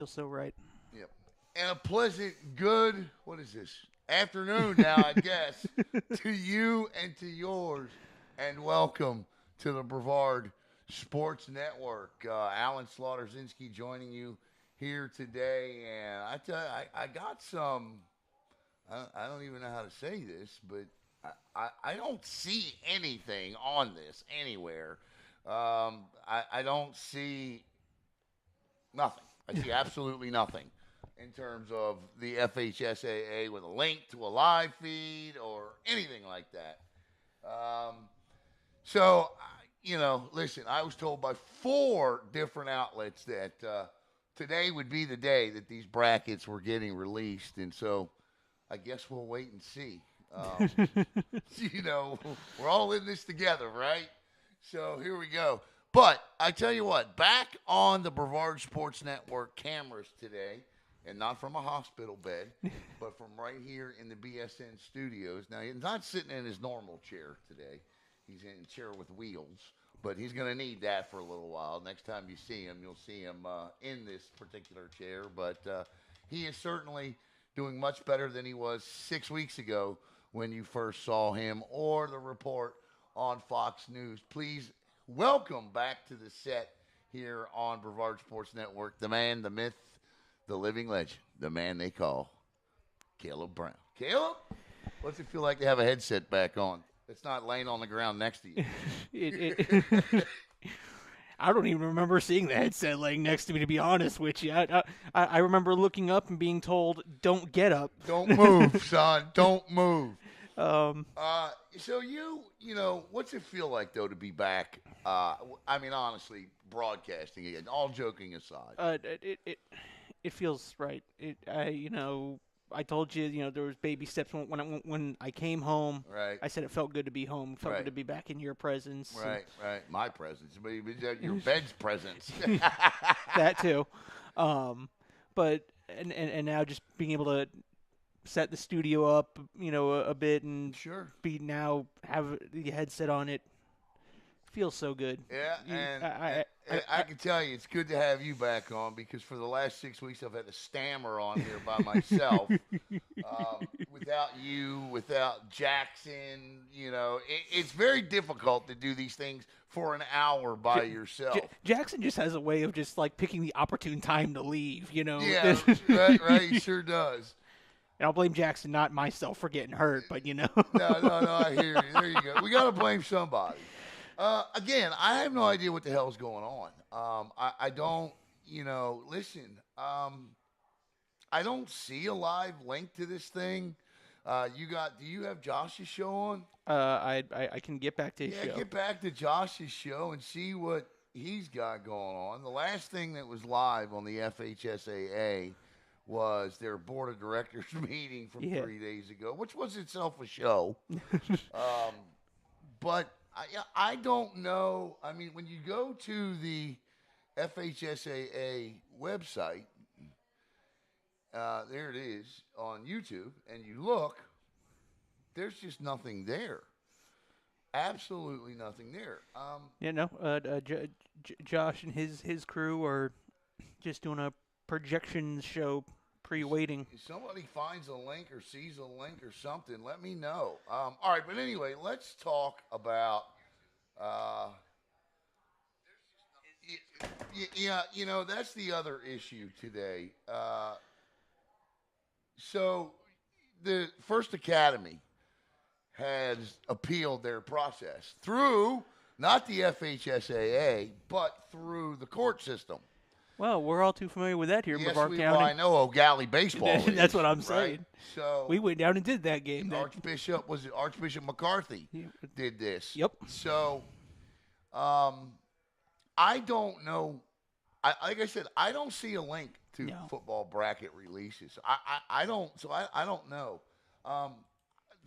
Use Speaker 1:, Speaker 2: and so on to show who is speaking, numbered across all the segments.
Speaker 1: Feels so right.
Speaker 2: Yep. And a pleasant, good, what is this? Afternoon now, I guess, to you and to yours. And welcome to the Brevard Sports Network. Alan Slaughterzinski joining you here today. And I tell you, I got some, I don't even know how to say this, but I don't see anything on this anywhere. I don't see nothing. I see absolutely nothing in terms of the FHSAA with a link to a live feed or anything like that. Um, listen, I was told by four different outlets that today would be the day that these brackets were getting released, and so I guess we'll wait and see. Um, you know, we're all in this together, right? So here we go. But I tell you what, back on the Brevard Sports Network cameras today, and not from a hospital bed, but from right here in the BSN studios. Now, he's not sitting in his normal chair today. He's in a chair with wheels, but he's going to need that for a little while. Next time you see him, you'll see him in this particular chair. But he is certainly doing much better than he was 6 weeks ago when you first saw him or the report on Fox News. Please welcome back to the set here on Brevard Sports Network, the man, the myth, the living legend, the man they call Caleb Brown. Caleb, what's it feel like to have a headset back on? It's not laying on the ground next to you.
Speaker 1: I don't even remember seeing the headset laying next to me, to be honest with you. I remember looking up and being told, "Don't get up."
Speaker 2: Don't move, son. Don't move.
Speaker 1: um,
Speaker 2: So what's it feel like though to be back? I mean, honestly, broadcasting again. All joking aside,
Speaker 1: it feels right. I told you, there was baby steps when I came home.
Speaker 2: right,
Speaker 1: I said it felt good to be home. Felt
Speaker 2: right,
Speaker 1: good to be back in your presence.
Speaker 2: right, right. My presence, but your bed's presence.
Speaker 1: That too. Um, but and now just being able to set the studio up, a bit and
Speaker 2: Sure.
Speaker 1: be now have the headset on it feels so good.
Speaker 2: Yeah,
Speaker 1: You,
Speaker 2: I can tell you, it's good to have you back on because for the last 6 weeks I've had to stammer on here by myself. Without you, without Jackson, it's very difficult to do these things for an hour by yourself.
Speaker 1: Jackson just has a way of just like picking the opportune time to leave.
Speaker 2: Yeah, right. He sure does.
Speaker 1: And I'll blame Jackson, not myself, for getting hurt. But
Speaker 2: No, no. I hear you. There you go. We got to blame somebody. Again, I have no idea what the hell's going on. I don't, listen, I don't see a live link to this thing. Do you have Josh's show on?
Speaker 1: I can get back to his show.
Speaker 2: Get back to Josh's show and see what he's got going on. The last thing that was live on the FHSAA was their board of directors meeting from 3 days ago, which was itself a show. But I don't know. I mean, when you go to the FHSAA website, there it is on YouTube, and you look, there's just nothing there. Absolutely nothing there.
Speaker 1: Josh and his crew are just doing a projections show pre-waiting.
Speaker 2: If somebody finds a link or sees a link or something, let me know. All right, but anyway, let's talk about. That's the other issue today. So the First Academy has appealed their process through not the FHSAA, but through the court system.
Speaker 1: Well, we're all too familiar with that here in Brevard County.
Speaker 2: Well, I know O'Galley baseball.
Speaker 1: That's what I'm saying.
Speaker 2: Right? So
Speaker 1: we went down and did that game.
Speaker 2: Archbishop McCarthy did this.
Speaker 1: Yep.
Speaker 2: So, I don't know. Like I said, I don't see a link to football bracket releases. I don't. So I don't know.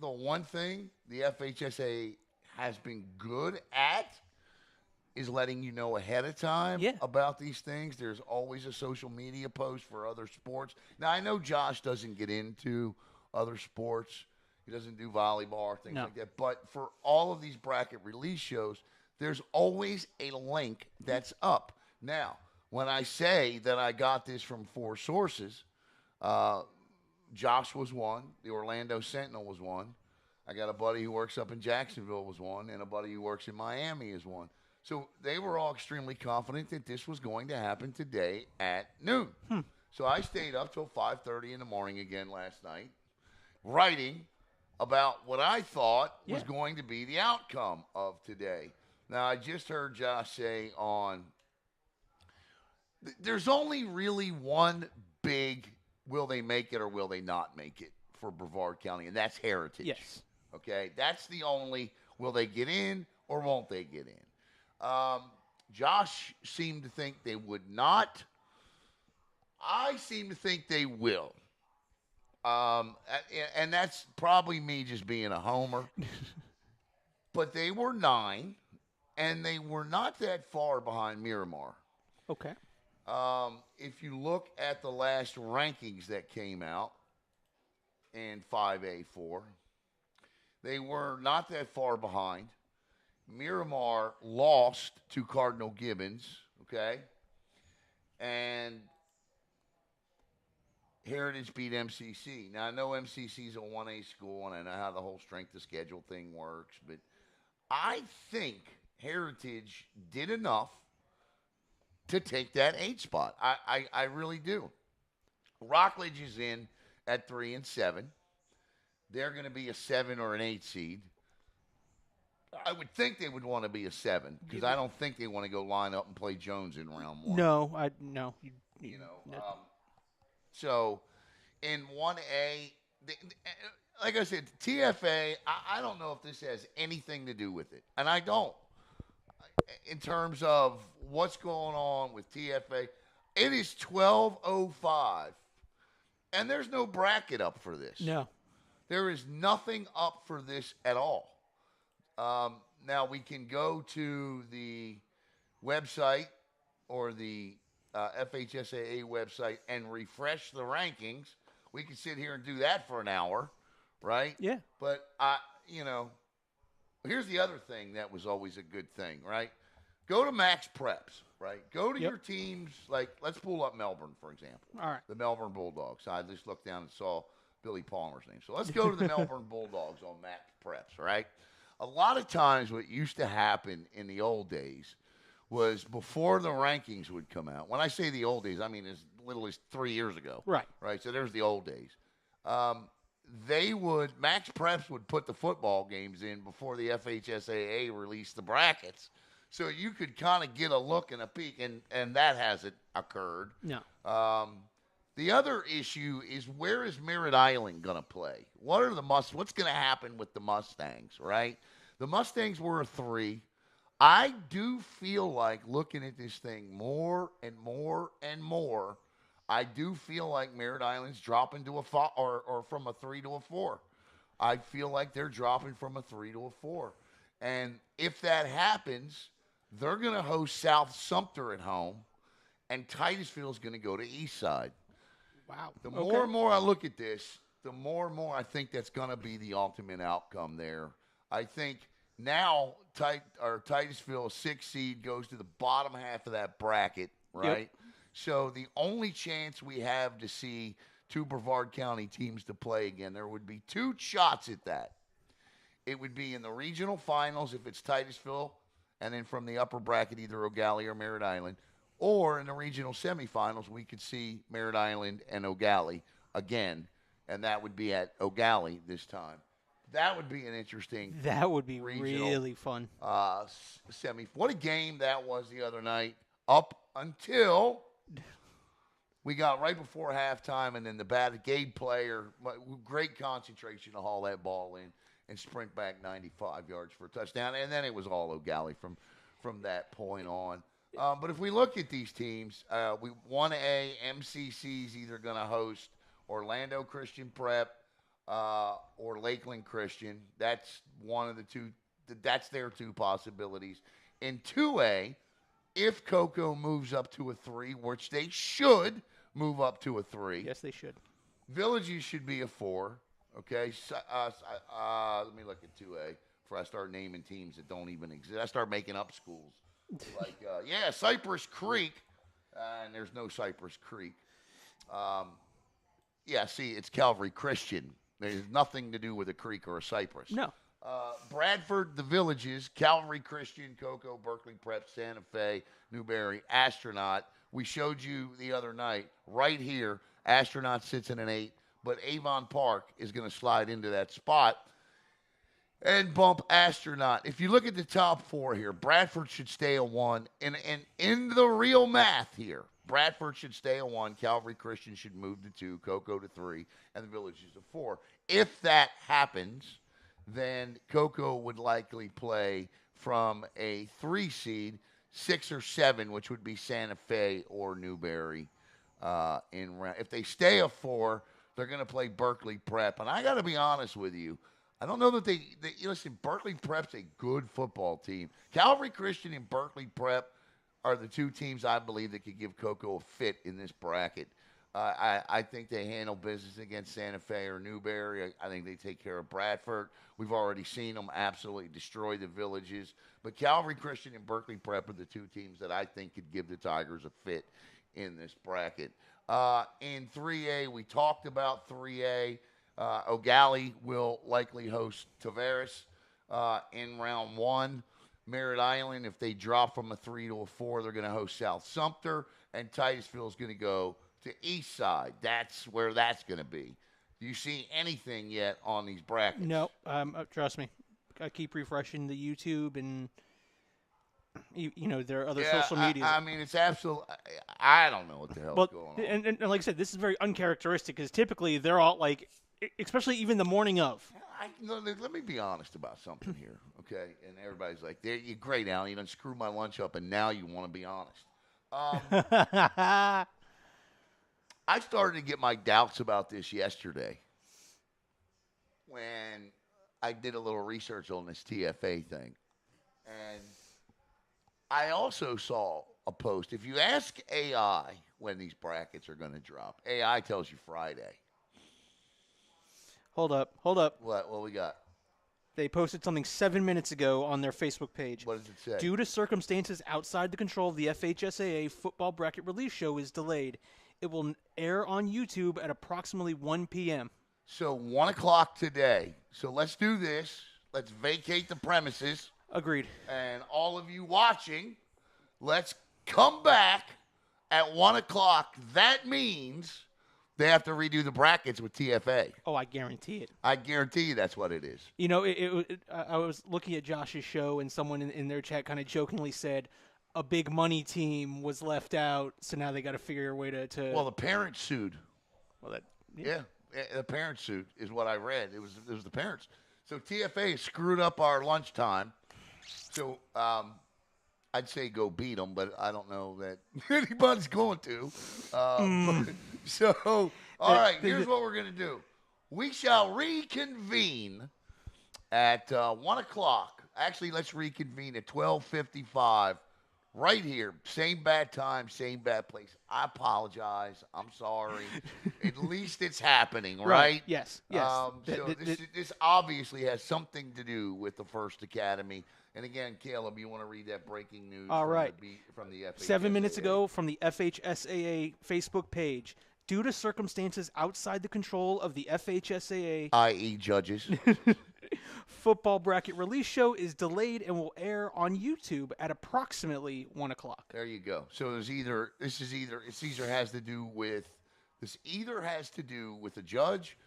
Speaker 2: The one thing the FHSA has been good at is letting you know ahead of time about these things. There's always a social media post for other sports. Now, I know Josh doesn't get into other sports. He doesn't do volleyball or things like that. But for all of these bracket release shows, there's always a link that's up. Now, when I say that I got this from 4 sources, uh, Josh was one. The Orlando Sentinel was one. I got a buddy who works up in Jacksonville was one, and a buddy who works in Miami is one. So they were all extremely confident that this was going to happen today at noon. So I stayed up till 5:30 in the morning again last night, writing about what I thought was going to be the outcome of today. Now, I just heard Josh say there's only really one big will they make it or will they not make it for Brevard County, and that's Heritage.
Speaker 1: Yes.
Speaker 2: Okay? That's the only will they get in or won't they get in. Josh seemed to think they would not. I seem to think they will. And that's probably me just being a homer. But they were 9, and they were not that far behind Miramar.
Speaker 1: Okay.
Speaker 2: If you look at the last rankings that came out in 5A4, they were not that far behind. Miramar lost to Cardinal Gibbons, okay? And Heritage beat MCC. Now, I know MCC is a 1A school, and I know how the whole strength of schedule thing works, but I think Heritage did enough to take that 8 spot. I really do. Rockledge is in at 3 and 7. They're going to be a 7 or an 8 seed. I would think they would want to be a 7 because I don't think they want to go line up and play Jones in round 1.
Speaker 1: No.
Speaker 2: So in 1A, like I said, TFA, I don't know if this has anything to do with it. And I don't. In terms of what's going on with TFA, it is 12:05, and there's no bracket up for this.
Speaker 1: No.
Speaker 2: There is nothing up for this at all. Now, we can go to the website or the FHSAA website and refresh the rankings. We can sit here and do that for an hour, right?
Speaker 1: Yeah.
Speaker 2: But, here's the other thing that was always a good thing, right? Go to Max Preps, right? Go to your teams. Like, let's pull up Melbourne, for example.
Speaker 1: All right.
Speaker 2: The Melbourne Bulldogs. I just looked down and saw Billy Palmer's name. So let's go to the Melbourne Bulldogs on Max Preps, right? A lot of times what used to happen in the old days was before the rankings would come out. When I say the old days, I mean as little as 3 years ago.
Speaker 1: Right.
Speaker 2: Right. So there's the old days. Max Preps would put the football games in before the FHSAA released the brackets. So you could kind of get a look and a peek, and that hasn't occurred.
Speaker 1: No.
Speaker 2: The other issue is where is Merritt Island going to play? What's going to happen with the Mustangs, right? The Mustangs were a 3. I do feel like looking at this thing more and more and more, I do feel like Merritt Island's dropping to a 5 or from a 3 to a 4. I feel like they're dropping from a 3 to a 4. And if that happens, they're going to host South Sumter at home, and Titusville's going to go to Eastside.
Speaker 1: Wow.
Speaker 2: The more and more I look at this, the more and more I think that's going to be the ultimate outcome there. I think now Titusville, 6 seed, goes to the bottom half of that bracket, right?
Speaker 1: Yep.
Speaker 2: So the only chance we have to see 2 Brevard County teams to play again, there would be 2 shots at that. It would be in the regional finals if it's Titusville, and then from the upper bracket, either O'Galley or Merritt Island. Or in the regional semifinals, we could see Merritt Island and O'Galley again, and that would be at O'Galley this time. That would be an interesting.
Speaker 1: That would be
Speaker 2: regional,
Speaker 1: really fun.
Speaker 2: Semi. What a game that was the other night. Up until we got right before halftime, and then the Gabe player, great concentration to haul that ball in and sprint back 95 yards for a touchdown, and then it was all O'Galley from that point on. But if we look at these teams, 1A, MCC's either going to host Orlando Christian Prep or Lakeland Christian. That's one of the 2. That's their 2 possibilities. In 2A, if Cocoa moves up to a 3, which they should move up to a 3.
Speaker 1: Yes, they should.
Speaker 2: Villages should be a 4. Okay, so, let me look at 2A before I start naming teams that don't even exist. I start making up schools. Like, Cypress Creek and there's no Cypress Creek. Yeah, see, it's Calvary Christian. There's nothing to do with a creek or a cypress.
Speaker 1: No.
Speaker 2: Bradford, the Villages, Calvary Christian, Cocoa, Berkeley Prep, Santa Fe, Newberry, Astronaut. We showed you the other night, right here, Astronaut sits in an 8, but Avon Park is going to slide into that spot and bump Astronaut. If you look at the top 4 here, Bradford should stay a 1. And in the real math here, Bradford should stay a 1, Calvary Christian should move to 2, Cocoa to 3, and the Villages to 4. If that happens, then Cocoa would likely play from a 3 seed, 6 or 7, which would be Santa Fe or Newberry. If they stay a 4, they're going to play Berkeley Prep. And I got to be honest with you, I don't know that they listen, Berkeley Prep's a good football team. Calvary Christian and Berkeley Prep are the 2 teams I believe that could give Cocoa a fit in this bracket. I think they handle business against Santa Fe or Newberry. I think they take care of Bradford. We've already seen them absolutely destroy the Villages. But Calvary Christian and Berkeley Prep are the 2 teams that I think could give the Tigers a fit in this bracket. In 3A, we talked about 3A. O'Galley will likely host Tavares in round 1. Merritt Island, if they drop from a 3 to a 4, they're going to host South Sumter. And Titusville is going to go to East Side. That's where that's going to be. Do you see anything yet on these brackets?
Speaker 1: No, trust me. I keep refreshing the YouTube and there are other social media.
Speaker 2: I mean, it's absolute. I don't know what the hell's going on.
Speaker 1: And like I said, this is very uncharacteristic because typically they're all like, especially even the morning of.
Speaker 2: Let me be honest about something here, okay? And everybody's like, "You're great, Alan. You done screwed my lunch up, and now you want to be honest." I started to get my doubts about this yesterday when I did a little research on this TFA thing. And I also saw a post. If you ask AI when these brackets are going to drop, AI tells you Friday.
Speaker 1: Hold up.
Speaker 2: What we got?
Speaker 1: They posted something 7 minutes ago on their Facebook page.
Speaker 2: What does it say?
Speaker 1: Due to circumstances outside the control of the FHSAA, football bracket release show is delayed. It will air on YouTube at approximately 1 p.m.
Speaker 2: So 1 o'clock today. So let's do this. Let's vacate the premises.
Speaker 1: Agreed.
Speaker 2: And all of you watching, let's come back at 1 o'clock. That means they have to redo the brackets with TFA.
Speaker 1: Oh, I guarantee it.
Speaker 2: I guarantee you that's what it is.
Speaker 1: You know, I was looking at Josh's show, and someone in their chat kind of jokingly said a big money team was left out, so now they got to figure a way to.
Speaker 2: Well, the parents sued.
Speaker 1: Well,
Speaker 2: yeah, the parents sued is what I read. It was the parents. So TFA screwed up our lunchtime. So I'd say go beat them, but I don't know that anybody's going to. So, all right, here's what we're going to do. We shall reconvene at 1 o'clock. Actually, let's reconvene at 12:55 right here. Same bad time, same bad place. I apologize. I'm sorry. At least it's happening, right?
Speaker 1: Yes.
Speaker 2: So this obviously has something to do with the First Academy. And again, Caleb, you want to read that breaking news from the FHSAA?
Speaker 1: 7 minutes ago from the FHSAA Facebook page. Due to circumstances outside the control of the FHSAA,
Speaker 2: i.e. judges,
Speaker 1: football bracket release show is delayed and will air on YouTube at approximately 1 o'clock.
Speaker 2: There you go. So this either has to do with a judge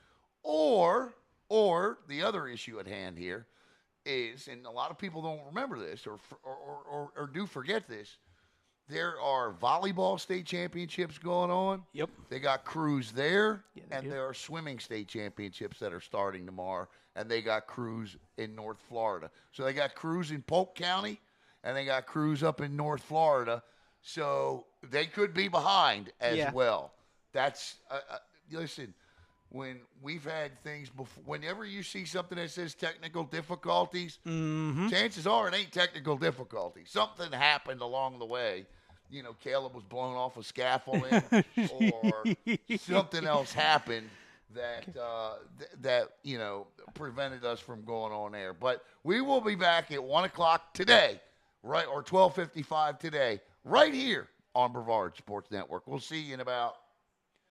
Speaker 2: or the other issue at hand here is, and a lot of people don't remember this or do forget this, there are volleyball state championships going on.
Speaker 1: Yep.
Speaker 2: They got crews there, and there are swimming state championships that are starting tomorrow, and they got crews in North Florida. So they got crews in Polk County, and they got crews up in North Florida. So they could be behind as well. That's listen. When we've had things before, whenever you see something that says technical difficulties, chances are it ain't technical difficulties. Something happened along the way. You know, Caleb was blown off a scaffolding, or something else happened that prevented us from going on air. But we will be back at 1 o'clock today, right, or 12:55 today, right here on Brevard Sports Network. We'll see you in about